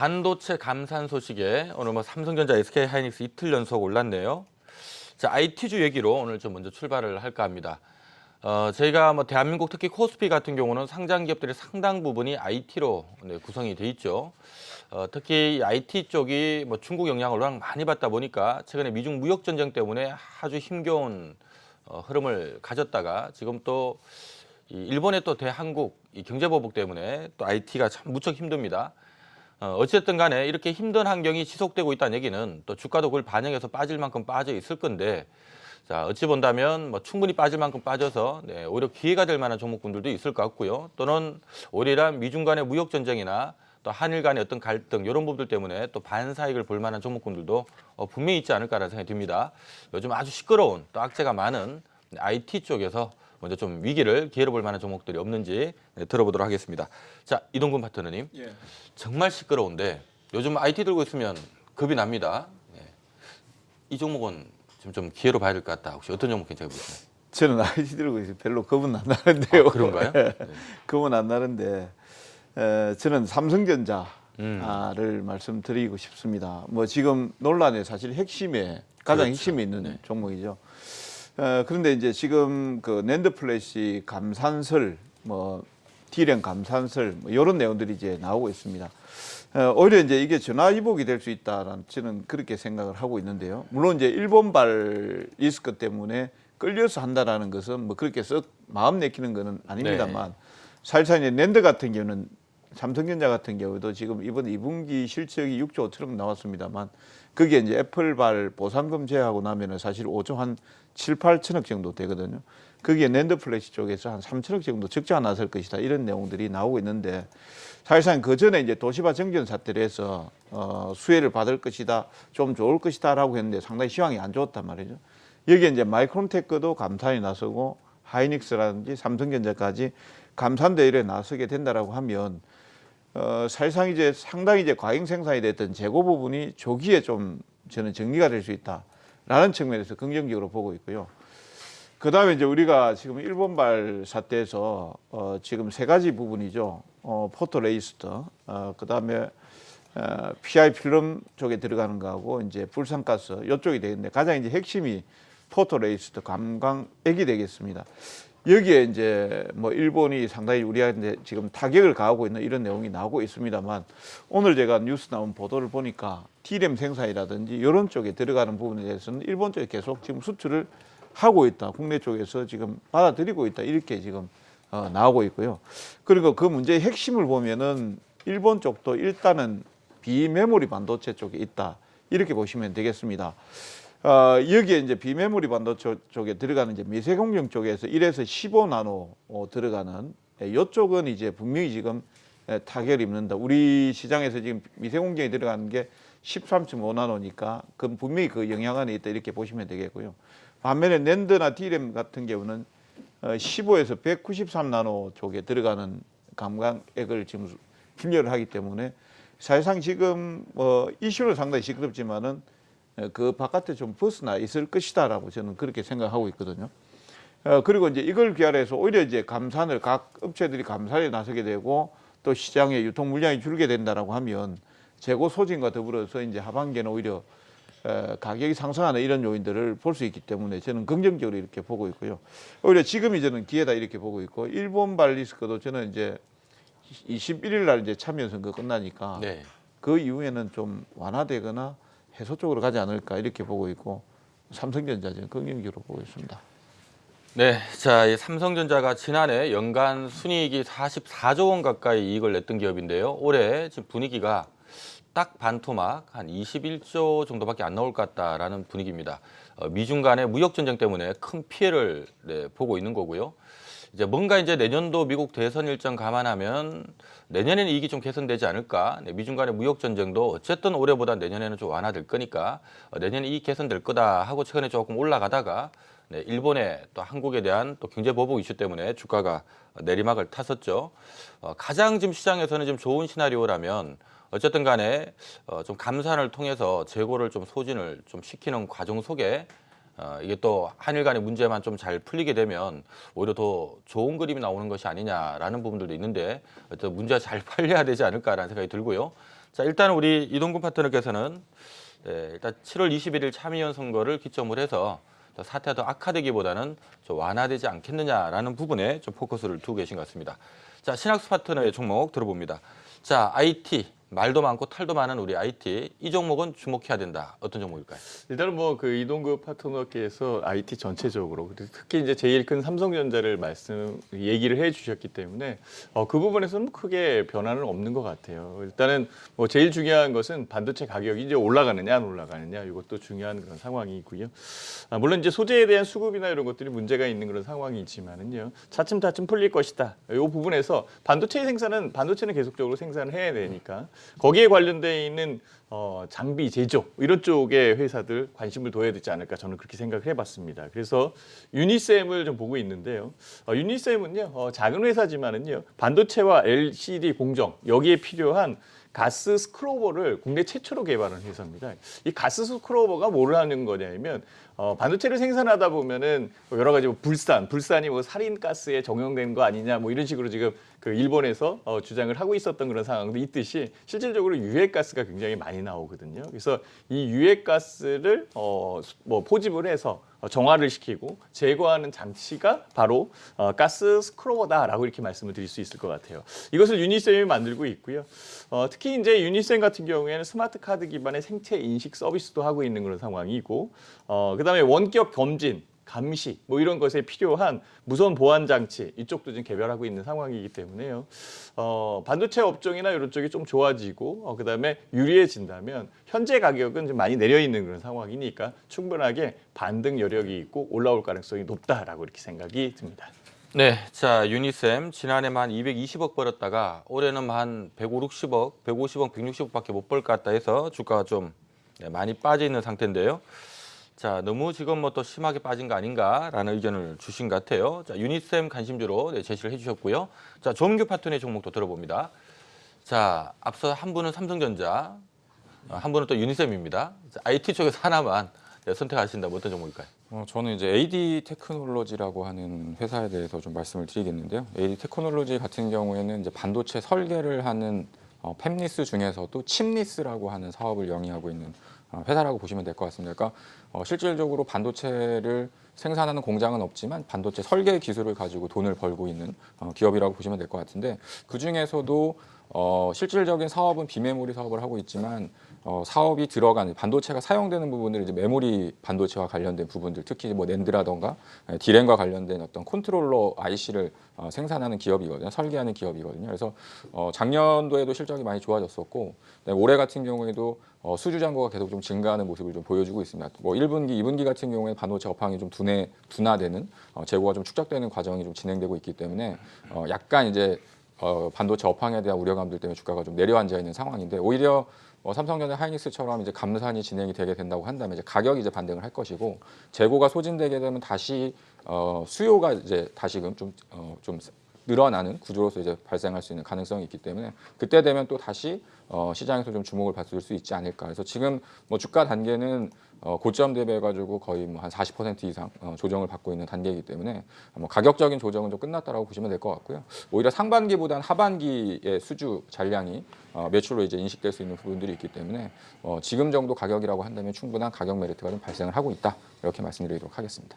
반도체 감산 소식에 오늘 삼성전자, SK하이닉스 이틀 연속 올랐네요. 자, IT주 얘기로 오늘 좀 먼저 출발을 할까 합니다. 저희가 대한민국 특히 코스피 같은 경우는 상장 기업들의 상당 부분이 IT로 구성이 돼 있죠. 특히 이 IT 쪽이 중국 영향을 워낙 많이 받다 보니까 최근에 미중 무역 전쟁 때문에 아주 힘겨운 흐름을 가졌다가 지금 또 일본의 또 대한국 이 경제 보복 때문에 또 IT가 참 무척 힘듭니다. 어쨌든 간에 이렇게 힘든 환경이 지속되고 있다는 얘기는 또 주가도 그걸 반영해서 빠질 만큼 빠져 있을 건데, 자, 어찌 본다면 충분히 빠질 만큼 빠져서 오히려 기회가 될 만한 종목군들도 있을 것 같고요. 또는 오히려 미중 간의 무역 전쟁이나 또 한일 간의 어떤 갈등 이런 부분들 때문에 또 반사익을 볼 만한 종목군들도 분명히 있지 않을까라는 생각이 듭니다. 요즘 아주 시끄러운 또 악재가 많은 IT 쪽에서 먼저 좀 위기를 기회로 볼 만한 종목들이 없는지 들어보도록 하겠습니다. 자, 이동근 파트너님. 예. 정말 시끄러운데 요즘 IT 들고 있으면 겁이 납니다. 이 종목은 좀 기회로 봐야 될 것 같다. 혹시 어떤 종목 괜찮게 보시나요? 저는 IT 들고 있어요. 별로 겁은 안 나는데요. 그런가요? 네. 겁은 안 나는데 저는 삼성전자를 말씀드리고 싶습니다. 지금 논란의 사실 핵심에 가장 그렇죠. 핵심에 있는 종목이죠. 그런데 이제 지금 그 낸드 플래시 감산설, D램 감산설 이런 내용들이 이제 나오고 있습니다. 오히려 이제 이게 전화위복이 될 수 있다라는 저는 그렇게 생각을 하고 있는데요. 물론 이제 일본발 리스크 때문에 끌려서 한다라는 것은 그렇게 썩 마음 내키는 것은 아닙니다만 사실상 이제 낸드 같은 경우는 삼성전자 같은 경우도 지금 이번 2분기 실적이 6조 5천억 나왔습니다만 그게 이제 애플발 보상금 제외하고 나면은 사실 5조 한 7, 8천억 정도 되거든요. 거기에 낸드 플래시 쪽에서 한 3천억 정도 적자가 나설 것이다 이런 내용들이 나오고 있는데 사실상 그 전에 이제 도시바 정전 사태를 해서 수혜를 받을 것이다, 좀 좋을 것이다라고 했는데 상당히 시황이 안 좋았단 말이죠. 여기에 이제 마이크론테크도 감산이 나서고 하이닉스라든지 삼성전자까지 감산 대열에 나서게 된다라고 하면 사실상 이제 상당히 이제 과잉 생산이 됐던 재고 부분이 조기에 좀 저는 정리가 될 수 있다라는 측면에서 긍정적으로 보고 있고요. 그 다음에 이제 우리가 지금 일본발 사태에서 지금 세 가지 부분이죠. 포토레이스터, 그 다음에 PI 필름 쪽에 들어가는 거하고 이제 불산가스 이쪽이 되겠는데 가장 이제 핵심이 포토레이스터 감광액이 되겠습니다. 여기에 이제 일본이 상당히 우리한테 지금 타격을 가하고 있는 이런 내용이 나오고 있습니다만 오늘 제가 뉴스 나온 보도를 보니까 D램 생산이라든지 이런 쪽에 들어가는 부분에 대해서는 일본 쪽에 계속 지금 수출을 하고 있다. 국내 쪽에서 지금 받아들이고 있다. 이렇게 지금 나오고 있고요. 그리고 그 문제의 핵심을 보면은 일본 쪽도 일단은 비메모리 반도체 쪽에 있다. 이렇게 보시면 되겠습니다. 여기에 이제 비메모리 반도체 쪽에 들어가는 이제 미세공정 쪽에서 1에서 15나노 들어가는 이쪽은 이제 분명히 지금 타격을 입는다. 우리 시장에서 지금 미세공정이 들어가는 게 13.5나노니까 그 분명히 그 영향 안에 있다. 이렇게 보시면 되겠고요. 반면에 낸드나 D램 같은 경우는 15에서 193나노 쪽에 들어가는 감광액을 지금 분열을 하기 때문에 사실상 지금 이슈는 상당히 시끄럽지만은 그 바깥에 좀 벗어나 있을 것이다라고 저는 그렇게 생각하고 있거든요. 그리고 이제 이걸 기하해서 오히려 이제 감산을 각 업체들이 감산에 나서게 되고 또 시장의 유통 물량이 줄게 된다라고 하면 재고 소진과 더불어서 이제 하반기에는 오히려 가격이 상승하는 이런 요인들을 볼 수 있기 때문에 저는 긍정적으로 이렇게 보고 있고요. 오히려 지금이 저는 기회다 이렇게 보고 있고 일본발 리스크도 저는 이제 21일 날 이제 참여선거 끝나니까 그 이후에는 좀 완화되거나 해소 쪽으로 가지 않을까 이렇게 보고 있고 삼성전자 저는 긍정적으로 보고 있습니다. 네, 자, 이 삼성전자가 지난해 연간 순이익이 44조 원 가까이 이익을 냈던 기업인데요. 올해 지금 분위기가 딱 반토막 한 21조 정도밖에 안 나올 것 같다라는 분위기입니다. 미중 간의 무역 전쟁 때문에 큰 피해를 보고 있는 거고요. 이제 뭔가 이제 내년도 미국 대선 일정 감안하면 내년에는 이익이 좀 개선되지 않을까. 미중 간의 무역 전쟁도 어쨌든 올해보다 내년에는 좀 완화될 거니까 내년에 이익 개선될 거다 하고 최근에 조금 올라가다가 일본의 또 한국에 대한 또 경제 보복 이슈 때문에 주가가 내리막을 탔었죠. 가장 지금 시장에서는 지금 좋은 시나리오라면 어쨌든 간에 좀 감산을 통해서 재고를 좀 소진을 좀 시키는 과정 속에 이게 또 한일 간의 문제만 좀 잘 풀리게 되면 오히려 더 좋은 그림이 나오는 것이 아니냐라는 부분들도 있는데 문제가 잘 풀려야 되지 않을까라는 생각이 들고요. 자, 일단 우리 이동근 파트너께서는 일단 7월 21일 참의원 선거를 기점으로 해서 사태가 더 악화되기보다는 좀 완화되지 않겠느냐라는 부분에 좀 포커스를 두고 계신 것 같습니다. 자, 신학수 파트너의 종목 들어봅니다. 자, IT. 말도 많고 탈도 많은 우리 IT. 이 종목은 주목해야 된다. 어떤 종목일까요? 일단은 뭐 그 이동급 파트너께서 IT 전체적으로 특히 이제 제일 큰 삼성전자를 얘기를 해주셨기 때문에 그 부분에서는 크게 변화는 없는 것 같아요. 일단은 뭐 제일 중요한 것은 반도체 가격이 이제 올라가느냐 안 올라가느냐 이것도 중요한 그런 상황이고요. 물론 이제 소재에 대한 수급이나 이런 것들이 문제가 있는 그런 상황이지만은요 차츰차츰 풀릴 것이다. 이 부분에서 반도체는 계속적으로 생산을 해야 되니까. 거기에 관련돼 있는 장비 제조 이런 쪽에 회사들 관심을 둬야 되지 않을까 저는 그렇게 생각을 해봤습니다. 그래서 유니셈을 좀 보고 있는데요. 유니셈은요 작은 회사지만은요 반도체와 LCD 공정 여기에 필요한 가스 스크로버를 국내 최초로 개발한 회사입니다. 이 가스 스크로버가 뭘 하는 거냐면 반도체를 생산하다 보면은 여러 가지 뭐 불산이 뭐 살인가스에 적용된 거 아니냐 뭐 이런 식으로 지금 그 일본에서 주장을 하고 있었던 그런 상황도 있듯이 실질적으로 유해가스가 굉장히 많이 나오거든요. 그래서 이 유해가스를 뭐 포집을 해서 정화를 시키고 제거하는 장치가 바로 가스 스크로버다라고 이렇게 말씀을 드릴 수 있을 것 같아요. 이것을 유니셈이 만들고 있고요. 특히 이제 유니셈 같은 경우에는 스마트 카드 기반의 생체 인식 서비스도 하고 있는 그런 상황이고, 그다음에 원격 검진, 감시 뭐 이런 것에 필요한 무선 보안 장치 이쪽도 지금 개발하고 있는 상황이기 때문에요. 반도체 업종이나 이런 쪽이 좀 좋아지고 그다음에 유리해진다면 현재 가격은 좀 많이 내려 있는 그런 상황이니까 충분하게 반등 여력이 있고 올라올 가능성이 높다라고 이렇게 생각이 듭니다. 네, 자, 유니셈 지난해만 220억 벌었다가 올해는 한 150억, 150억, 160억밖에 못 벌 것 같다 해서 주가가 좀 많이 빠져 있는 상태인데요. 자, 너무 지금 뭐 또 심하게 빠진 거 아닌가라는 의견을 주신 것 같아요. 자, 유니셈 관심주로 제시를 해주셨고요. 자, 조은규 파트너의 종목도 들어봅니다. 자, 앞서 한 분은 삼성전자, 한 분은 또 유니셈입니다. 자, IT 쪽에서 하나만 선택하신다면 어떤 종목일까요? 저는 이제 AD 테크놀로지라고 하는 회사에 대해서 좀 말씀을 드리겠는데요. AD 테크놀로지 같은 경우에는 이제 반도체 설계를 하는 팹리스 중에서도 칩리스라고 하는 사업을 영위하고 있는 회사라고 보시면 될 것 같습니다. 그러니까 실질적으로 반도체를 생산하는 공장은 없지만 반도체 설계 기술을 가지고 돈을 벌고 있는 기업이라고 보시면 될 것 같은데 그 중에서도 실질적인 사업은 비메모리 사업을 하고 있지만 사업이 들어가는 반도체가 사용되는 부분들이 이제 메모리 반도체와 관련된 부분들 특히 뭐 낸드라던가 디램과 관련된 어떤 컨트롤러 IC를 생산하는 기업이거든요. 설계하는 기업이거든요. 그래서 작년도에도 실적이 많이 좋아졌었고 올해 같은 경우에도 수주 잔고가 계속 좀 증가하는 모습을 좀 보여주고 있습니다. 뭐 1분기, 2분기 같은 경우에 반도체 업황이 좀 둔화되는 재고가 좀 축적되는 과정이 좀 진행되고 있기 때문에 약간 이제 반도체 업황에 대한 우려감들 때문에 주가가 좀 내려앉아 있는 상황인데 오히려 삼성전자 하이닉스처럼 이제 감산이 진행이 되게 된다고 한다면 이제 가격이 이제 반등을 할 것이고 재고가 소진되게 되면 다시 수요가 이제 다시금 좀 늘어나는 구조로서 이제 발생할 수 있는 가능성이 있기 때문에 그때 되면 또 다시 시장에서 좀 주목을 받을 수 있지 않을까. 그래서 지금 뭐 주가 단계는 고점 대비해 가지고 거의 뭐 한 40% 이상 조정을 받고 있는 단계이기 때문에 뭐 가격적인 조정은 좀 끝났다라고 보시면 될 것 같고요. 오히려 상반기보다는 하반기의 수주 잔량이 매출로 이제 인식될 수 있는 부분들이 있기 때문에 지금 정도 가격이라고 한다면 충분한 가격 메리트가 좀 발생을 하고 있다 이렇게 말씀드리도록 하겠습니다.